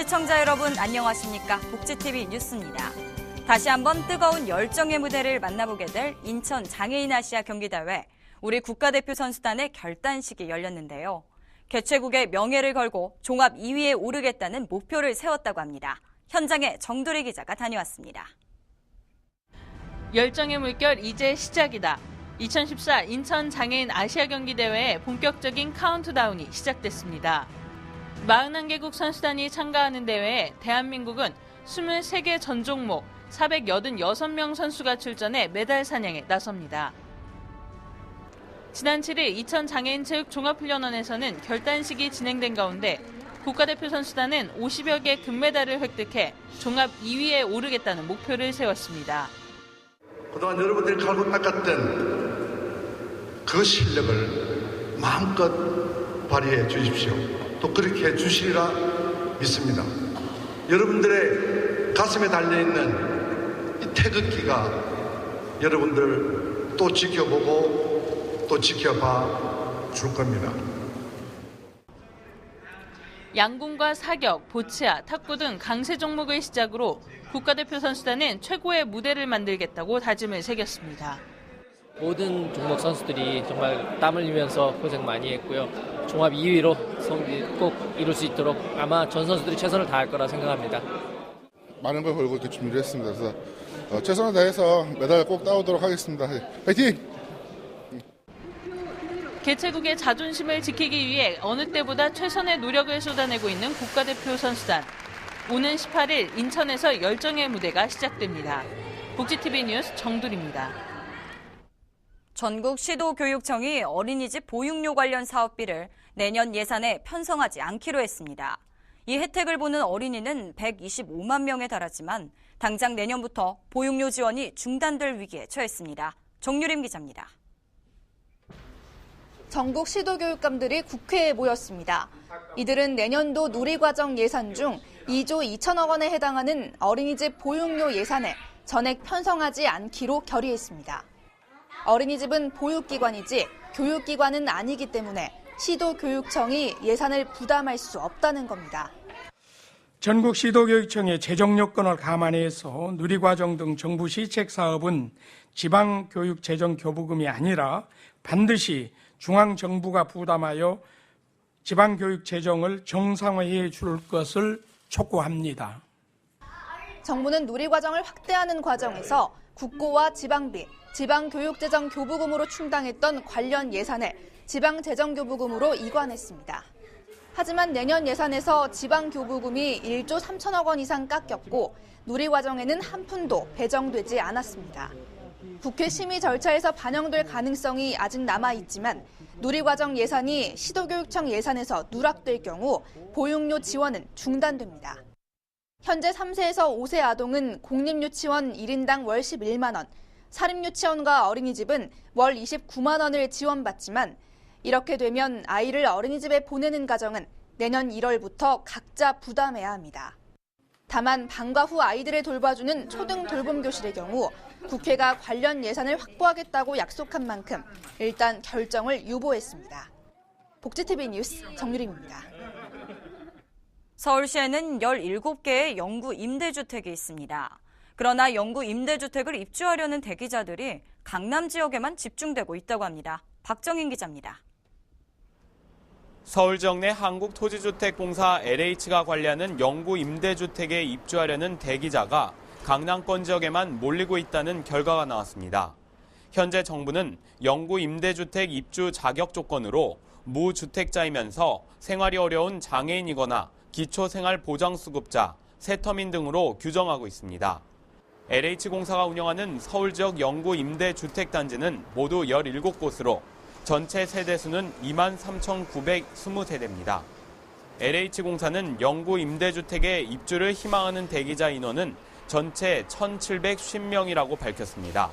시청자 여러분 안녕하십니까? 복지TV 뉴스입니다. 다시 한번 뜨거운 열정의 무대를 만나보게 될 인천 장애인 아시아 경기대회. 우리 국가대표 선수단의 결단식이 열렸는데요. 개최국의 명예를 걸고 종합 2위에 오르겠다는 목표를 세웠다고 합니다. 현장에 정두리 기자가 다녀왔습니다. 열정의 물결 이제 시작이다. 2014 인천 장애인 아시아 경기대회의 본격적인 카운트다운이 시작됐습니다. 41개국 선수단이 참가하는 대회에 대한민국은 23개 전 종목 486명 선수가 출전해 메달 사냥에 나섭니다. 지난 7일 인천장애인체육 종합훈련원에서는 결단식이 진행된 가운데 국가대표 선수단은 50여 개 금메달을 획득해 종합 2위에 오르겠다는 목표를 세웠습니다. 그동안 여러분들이 갈고 닦았던 그 실력을 마음껏 발휘해 주십시오. 또 그렇게 해 주시리라 믿습니다. 여러분들의 가슴에 달려있는 이 태극기가 여러분들 또 지켜보고 또 지켜봐 줄 겁니다. 양궁과 사격, 보치아, 탁구 등 강세 종목을 시작으로 국가대표 선수단은 최고의 무대를 만들겠다고 다짐을 새겼습니다. 모든 종목 선수들이 정말 땀 흘리면서 고생 많이 했고요. 종합 2위로 성기 꼭 이룰 수 있도록 아마 전 선수들이 최선을 다할 거라 생각합니다. 많은 걸 걸고 이렇게 준비를 했습니다. 그래서 최선을 다해서 메달 꼭 따오도록 하겠습니다. 파이팅! 개최국의 자존심을 지키기 위해 어느 때보다 최선의 노력을 쏟아내고 있는 국가대표 선수단. 오는 18일 인천에서 열정의 무대가 시작됩니다. 복지TV 뉴스 정두리입니다. 전국 시도교육청이 어린이집 보육료 관련 사업비를 내년 예산에 편성하지 않기로 했습니다. 이 혜택을 보는 어린이는 125만 명에 달하지만 당장 내년부터 보육료 지원이 중단될 위기에 처했습니다. 정유림 기자입니다. 전국 시도교육감들이 국회에 모였습니다. 이들은 내년도 누리과정 예산 중 2조 2천억 원에 해당하는 어린이집 보육료 예산에 전액 편성하지 않기로 결의했습니다. 어린이집은 보육기관이지 교육기관은 아니기 때문에 시도교육청이 예산을 부담할 수 없다는 겁니다. 전국 시도교육청의 재정 요건을 감안해서 누리과정 등 정부 시책 사업은 지방교육재정교부금이 아니라 반드시 중앙정부가 부담하여 지방교육재정을 정상화해 줄 것을 촉구합니다. 정부는 누리과정을 확대하는 과정에서 국고와 지방비, 지방교육재정교부금으로 충당했던 관련 예산을 지방재정교부금으로 이관했습니다. 하지만 내년 예산에서 지방교부금이 1조 3천억 원 이상 깎였고 누리과정에는 한 푼도 배정되지 않았습니다. 국회 심의 절차에서 반영될 가능성이 아직 남아있지만 누리과정 예산이 시도교육청 예산에서 누락될 경우 보육료 지원은 중단됩니다. 현재 3세에서 5세 아동은 공립유치원 1인당 월 11만 원, 사립유치원과 어린이집은 월 29만 원을 지원받지만 이렇게 되면 아이를 어린이집에 보내는 가정은 내년 1월부터 각자 부담해야 합니다. 다만 방과 후 아이들을 돌봐주는 초등 돌봄교실의 경우 국회가 관련 예산을 확보하겠다고 약속한 만큼 일단 결정을 유보했습니다. 복지TV 뉴스 정유림입니다. 서울시에는 17개의 영구 임대주택이 있습니다. 그러나 영구 임대주택을 입주하려는 대기자들이 강남 지역에만 집중되고 있다고 합니다. 박정인 기자입니다. 서울정내 한국토지주택공사 LH가 관리하는 영구 임대주택에 입주하려는 대기자가 강남권 지역에만 몰리고 있다는 결과가 나왔습니다. 현재 정부는 영구 임대주택 입주 자격 조건으로 무주택자이면서 생활이 어려운 장애인이거나 기초생활보장수급자, 세터민 등으로 규정하고 있습니다. LH공사가 운영하는 서울 지역 영구 임대주택단지는 모두 17곳으로 전체 세대수는 23,920세대입니다. LH공사는 영구 임대주택에 입주를 희망하는 대기자 인원은 전체 1,750명이라고 밝혔습니다.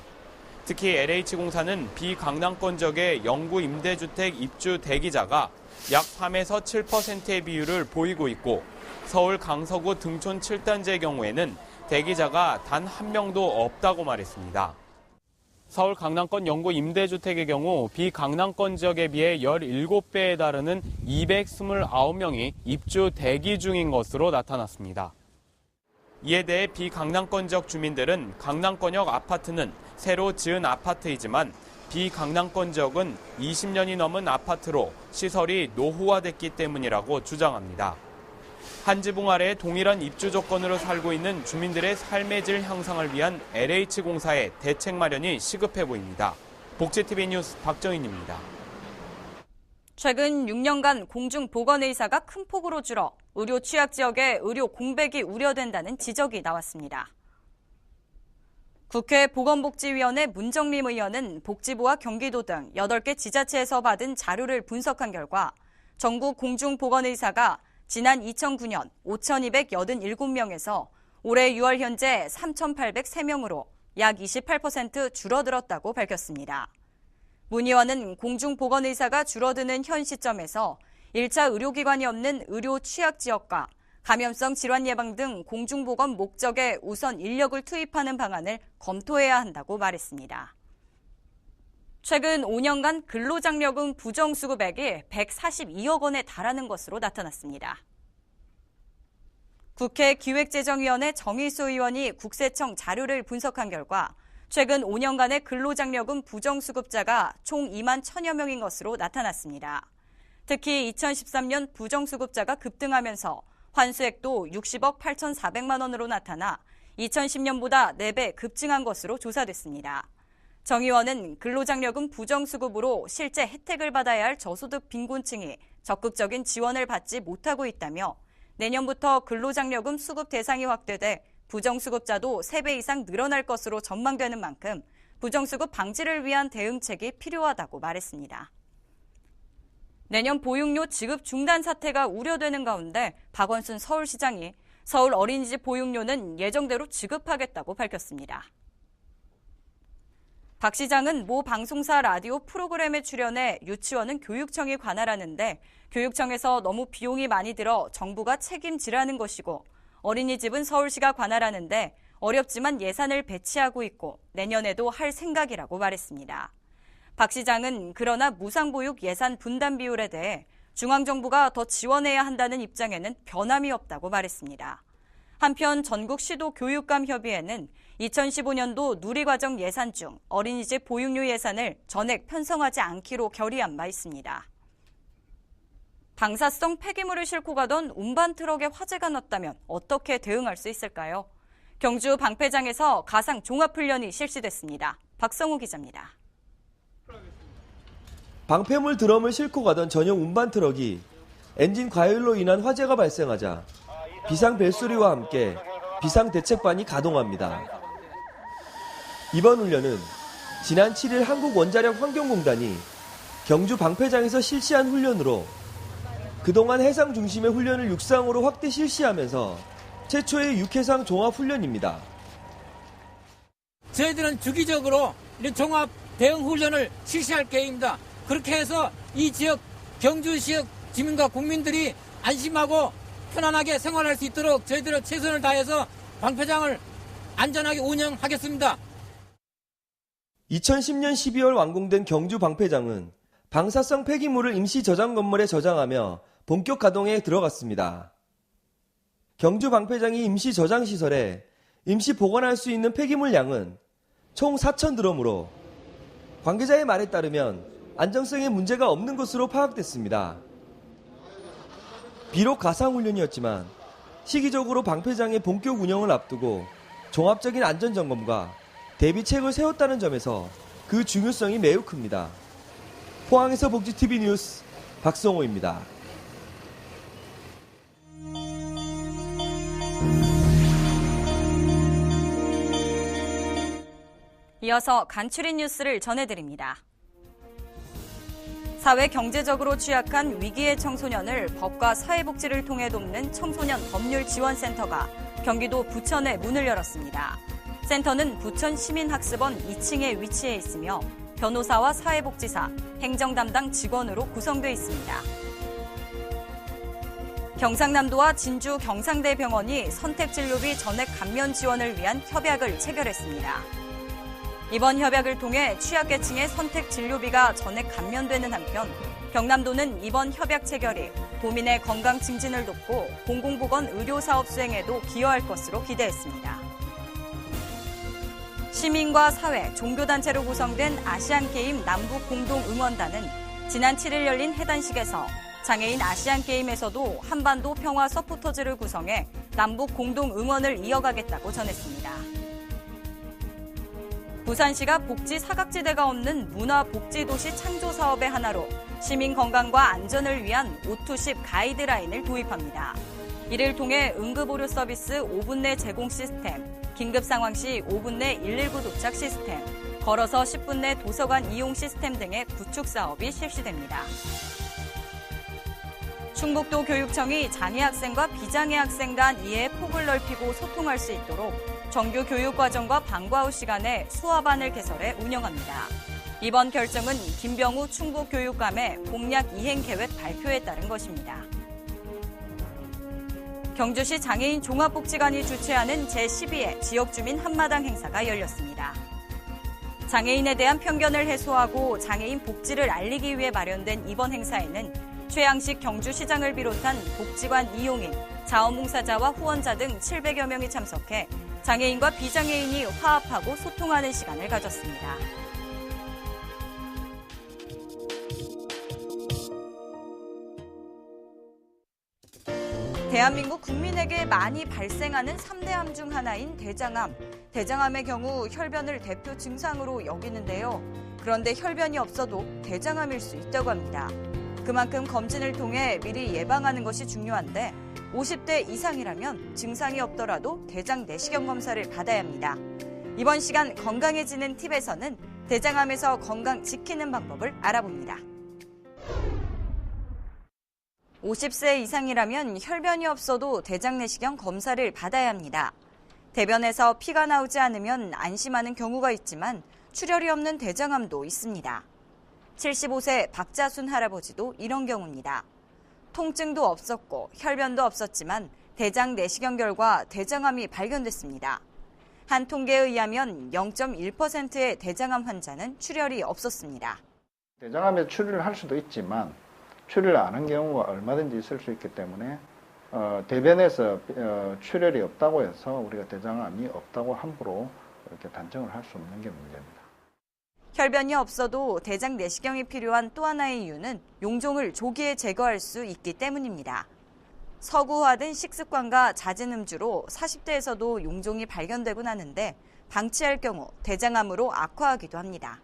특히 LH공사는 비강남권 지역의 영구 임대주택 입주 대기자가 약 3에서 7%의 비율을 보이고 있고 서울 강서구 등촌 7단지의 경우에는 대기자가 단 한 명도 없다고 말했습니다. 서울 강남권 영구 임대주택의 경우 비강남권 지역에 비해 17배에 달하는 229명이 입주 대기 중인 것으로 나타났습니다. 이에 대해 비강남권 지역 주민들은 강남권역 아파트는 새로 지은 아파트이지만 비강남권 지역은 20년이 넘은 아파트로 시설이 노후화됐기 때문이라고 주장합니다. 한 지붕 아래 동일한 입주 조건으로 살고 있는 주민들의 삶의 질 향상을 위한 LH공사의 대책 마련이 시급해 보입니다. 복지TV 뉴스 박정인입니다. 최근 6년간 공중보건의사가 큰 폭으로 줄어 의료 취약 지역의 의료 공백이 우려된다는 지적이 나왔습니다. 국회 보건복지위원회 문정림 의원은 복지부와 경기도 등 8개 지자체에서 받은 자료를 분석한 결과 전국 공중보건의사가 지난 2009년 5,287명에서 올해 6월 현재 3,803명으로 약 28% 줄어들었다고 밝혔습니다. 문 의원은 공중보건의사가 줄어드는 현 시점에서 1차 의료기관이 없는 의료 취약 지역과 감염성 질환 예방 등 공중보건 목적에 우선 인력을 투입하는 방안을 검토해야 한다고 말했습니다. 최근 5년간 근로장려금 부정수급액이 142억 원에 달하는 것으로 나타났습니다. 국회 기획재정위원회 정의수 의원이 국세청 자료를 분석한 결과 최근 5년간의 근로장려금 부정수급자가 총 2만 1,000여 명인 것으로 나타났습니다. 특히 2013년 부정수급자가 급등하면서 환수액도 60억 8,400만 원으로 나타나 2010년보다 4배 급증한 것으로 조사됐습니다. 정 의원은 근로장려금 부정수급으로 실제 혜택을 받아야 할 저소득 빈곤층이 적극적인 지원을 받지 못하고 있다며 내년부터 근로장려금 수급 대상이 확대돼 부정수급자도 3배 이상 늘어날 것으로 전망되는 만큼 부정수급 방지를 위한 대응책이 필요하다고 말했습니다. 내년 보육료 지급 중단 사태가 우려되는 가운데 박원순 서울시장이 서울 어린이집 보육료는 예정대로 지급하겠다고 밝혔습니다. 박 시장은 모 방송사 라디오 프로그램에 출연해 유치원은 교육청이 관할하는데 교육청에서 너무 비용이 많이 들어 정부가 책임지라는 것이고 어린이집은 서울시가 관할하는데 어렵지만 예산을 배치하고 있고 내년에도 할 생각이라고 말했습니다. 박 시장은 그러나 무상보육 예산 분담 비율에 대해 중앙정부가 더 지원해야 한다는 입장에는 변함이 없다고 말했습니다. 한편 전국시도교육감협의회는 2015년도 누리과정 예산 중 어린이집 보육료 예산을 전액 편성하지 않기로 결의한 바 있습니다. 방사성 폐기물을 싣고 가던 운반 트럭에 화재가 났다면 어떻게 대응할 수 있을까요? 경주 방패장에서 가상 종합훈련이 실시됐습니다. 박성우 기자입니다. 방패물 드럼을 싣고 가던 전용 운반 트럭이 엔진 과열로 인한 화재가 발생하자 비상 벨소리와 함께 비상대책반이 가동합니다. 이번 훈련은 지난 7일 한국원자력환경공단이 경주 방패장에서 실시한 훈련으로 그동안 해상 중심의 훈련을 육상으로 확대 실시하면서 최초의 육해상 종합훈련입니다. 저희들은 주기적으로 이런 종합 대응 훈련을 실시할 계획입니다. 그렇게 해서 이 지역 경주 지역 주민과 국민들이 안심하고 편안하게 생활할 수 있도록 저희들은 최선을 다해서 방패장을 안전하게 운영하겠습니다. 2010년 12월 완공된 경주 방패장은 방사성 폐기물을 임시 저장 건물에 저장하며 본격 가동에 들어갔습니다. 경주 방패장이 임시 저장 시설에 임시 보관할 수 있는 폐기물 양은 총 4,000드럼으로 관계자의 말에 따르면 안정성에 문제가 없는 것으로 파악됐습니다. 비록 가상훈련이었지만 시기적으로 방패장의 본격 운영을 앞두고 종합적인 안전점검과 대비책을 세웠다는 점에서 그 중요성이 매우 큽니다. 포항에서 복지TV 뉴스 박성호입니다. 이어서 간추린 뉴스를 전해드립니다. 사회 경제적으로 취약한 위기의 청소년을 법과 사회복지를 통해 돕는 청소년 법률지원센터가 경기도 부천에 문을 열었습니다. 센터는 부천 시민학습원 2층에 위치해 있으며 변호사와 사회복지사, 행정 담당 직원으로 구성되어 있습니다. 경상남도와 진주 경상대병원이 선택진료비 전액 감면 지원을 위한 협약을 체결했습니다. 이번 협약을 통해 취약계층의 선택 진료비가 전액 감면되는 한편 경남도는 이번 협약 체결이 도민의 건강 증진을 돕고 공공보건 의료사업 수행에도 기여할 것으로 기대했습니다. 시민과 사회, 종교단체로 구성된 아시안게임 남북공동응원단은 지난 7일 열린 해단식에서 장애인 아시안게임에서도 한반도 평화 서포터즈를 구성해 남북공동응원을 이어가겠다고 전했습니다. 부산시가 복지 사각지대가 없는 문화복지도시 창조 사업의 하나로 시민 건강과 안전을 위한 O210 가이드라인을 도입합니다. 이를 통해 응급의료 서비스 5분 내 제공 시스템, 긴급 상황 시 5분 내 119 도착 시스템, 걸어서 10분 내 도서관 이용 시스템 등의 구축 사업이 실시됩니다. 충북도 교육청이 장애 학생과 비장애 학생 간 이해의 폭을 넓히고 소통할 수 있도록 정규 교육과정과 방과 후 시간에 수화반을 개설해 운영합니다. 이번 결정은 김병우 충북교육감의 공약 이행 계획 발표에 따른 것입니다. 경주시 장애인 종합복지관이 주최하는 제12회 지역주민 한마당 행사가 열렸습니다. 장애인에 대한 편견을 해소하고 장애인 복지를 알리기 위해 마련된 이번 행사에는 최양식 경주시장을 비롯한 복지관 이용인, 자원봉사자와 후원자 등 700여 명이 참석해 장애인과 비장애인이 화합하고 소통하는 시간을 가졌습니다. 대한민국 국민에게 많이 발생하는 3대암 중 하나인 대장암. 대장암의 경우 혈변을 대표 증상으로 여기는데요. 그런데 혈변이 없어도 대장암일 수 있다고 합니다. 그만큼 검진을 통해 미리 예방하는 것이 중요한데 50대 이상이라면 증상이 없더라도 대장 내시경 검사를 받아야 합니다. 이번 시간 건강해지는 팁에서는 대장암에서 건강 지키는 방법을 알아봅니다. 50세 이상이라면 혈변이 없어도 대장 내시경 검사를 받아야 합니다. 대변에서 피가 나오지 않으면 안심하는 경우가 있지만 출혈이 없는 대장암도 있습니다. 75세 박자순 할아버지도 이런 경우입니다. 통증도 없었고 혈변도 없었지만 대장 내시경 결과 대장암이 발견됐습니다. 한 통계에 의하면 0.1%의 대장암 환자는 출혈이 없었습니다. 대장암에 출혈을 할 수도 있지만 출혈을 안 한 경우가 얼마든지 있을 수 있기 때문에 대변에서 출혈이 없다고 해서 우리가 대장암이 없다고 함부로 이렇게 단정을 할 수 없는 게 문제입니다. 혈변이 없어도 대장 내시경이 필요한 또 하나의 이유는 용종을 조기에 제거할 수 있기 때문입니다. 서구화된 식습관과 잦은 음주로 40대에서도 용종이 발견되곤 하는데 방치할 경우 대장암으로 악화하기도 합니다.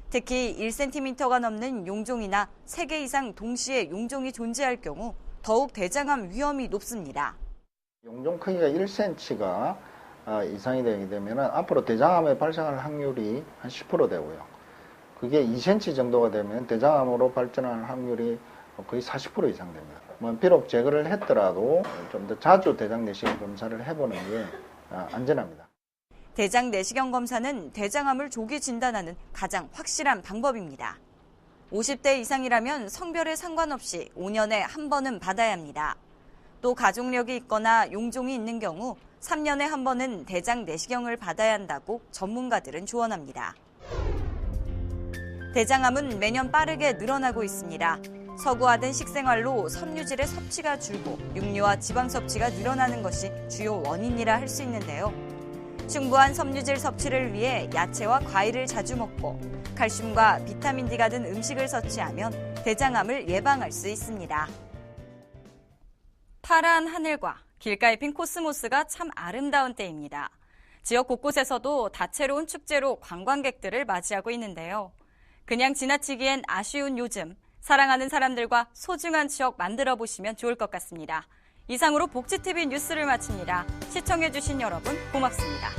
특히 1cm가 넘는 용종이나 3개 이상 동시에 용종이 존재할 경우 더욱 대장암 위험이 높습니다. 용종 크기가 1cm가 이상이 되게 되면 앞으로 대장암에 발생할 확률이 한 10% 되고요. 그게 2cm 정도가 되면 대장암으로 발전할 확률이 거의 40% 이상 됩니다. 비록 제거를 했더라도 좀 더 자주 대장 내시경 검사를 해보는 게 안전합니다. 대장 내시경 검사는 대장암을 조기 진단하는 가장 확실한 방법입니다. 50대 이상이라면 성별에 상관없이 5년에 한 번은 받아야 합니다. 또 가족력이 있거나 용종이 있는 경우 3년에 한 번은 대장 내시경을 받아야 한다고 전문가들은 조언합니다. 대장암은 매년 빠르게 늘어나고 있습니다. 서구화된 식생활로 섬유질의 섭취가 줄고 육류와 지방 섭취가 늘어나는 것이 주요 원인이라 할 수 있는데요. 충분한 섬유질 섭취를 위해 야채와 과일을 자주 먹고 칼슘과 비타민 D가 든 음식을 섭취하면 대장암을 예방할 수 있습니다. 파란 하늘과 길가에 핀 코스모스가 참 아름다운 때입니다. 지역 곳곳에서도 다채로운 축제로 관광객들을 맞이하고 있는데요. 그냥 지나치기엔 아쉬운 요즘, 사랑하는 사람들과 소중한 추억 만들어 보시면 좋을 것 같습니다. 이상으로 복지TV 뉴스를 마칩니다. 시청해주신 여러분 고맙습니다.